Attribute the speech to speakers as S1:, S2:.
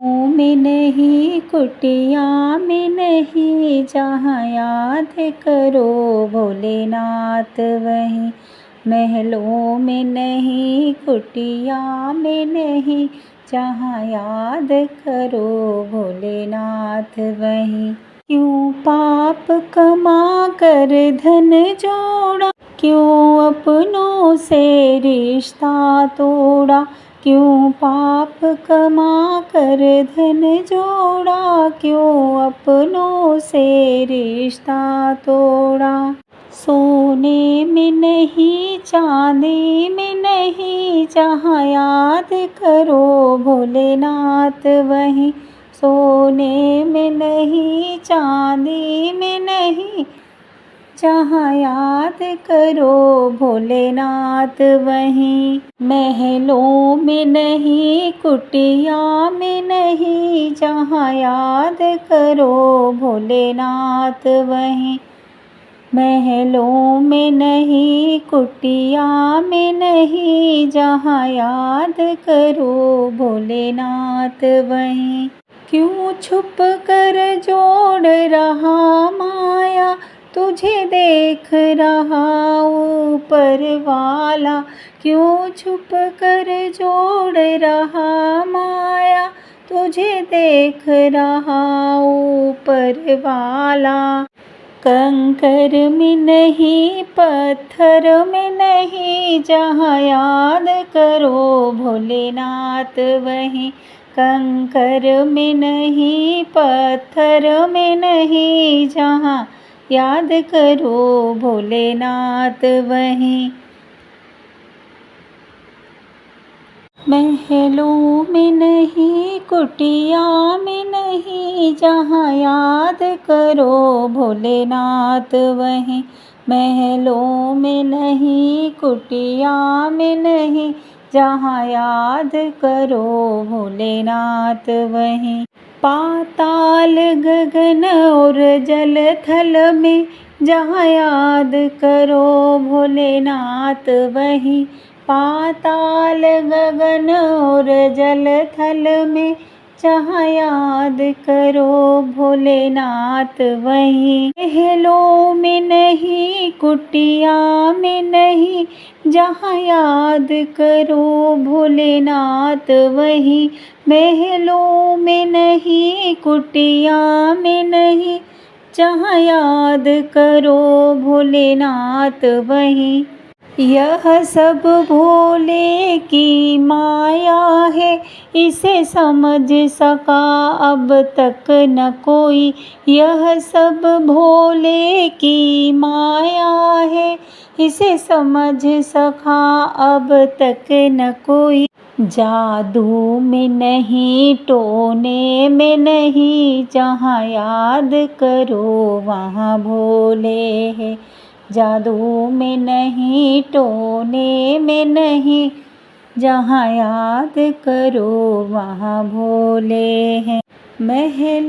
S1: में नहीं, कुटिया में नहीं, जहाँ याद करो भोलेनाथ वहीं। महलों में नहीं, कुटिया में नहीं, जहाँ याद करो भोलेनाथ वहीं। क्यों पाप कमा कर धन जोड़ा, क्यों अपनों से रिश्ता तोड़ा। क्यों पाप कमा कर धन जोड़ा, क्यों अपनों से रिश्ता तोड़ा। सोने में नहीं, चांदी में नहीं, जहाँ याद करो भोलेनाथ वहीं। सोने में नहीं, चांदी में नहीं, जहाँ याद करो भोलेनाथ वहीं। महलों में नहीं, कुटिया में नहीं, जहाँ याद करो भोलेनाथ वहीं। महलों में नहीं, कुटिया में नहीं, जहाँ याद करो भोलेनाथ वहीं। क्यों छुप कर जोड़ रहा माया, तुझे देख रहा ऊपर वाला। क्यों छुप कर जोड़ रहा माया, तुझे देख रहा ऊपर वाला। कंकर में नहीं, पत्थर में नहीं, जहाँ याद करो भोलेनाथ वहीं। कंकर में नहीं, पत्थर में नहीं, जहाँ याद करो भोलेनाथ वहीं। महलों में नहीं, कुटिया में नहीं, जहाँ याद करो भोलेनाथ वहीं। महलों में नहीं, कुटिया में नहीं, जहाँ याद करो भोलेनाथ वहीं। पाताल गगन और जल थल में, जहाँ याद करो भोलेनाथ वहीं। पाताल गगन और जल थल में, जहाँ याद करो भोलेनाथ वहीं। महलों में नहीं, कुटिया में नहीं, जहाँ याद करो भोलेनाथ वहीं। महलों में नहीं, कुटिया में नहीं, जहाँ याद करो भोलेनाथ वहीं। यह सब भोले की माया है, इसे समझ सका अब तक न कोई। यह सब भोले की माया है, इसे समझ सका अब तक न कोई। जादू में नहीं, टोने में नहीं, जहाँ याद करो वहाँ भोले हैं। जादू में नहीं, टोने में नहीं, जहाँ याद करो वहाँ भोले हैं। महलों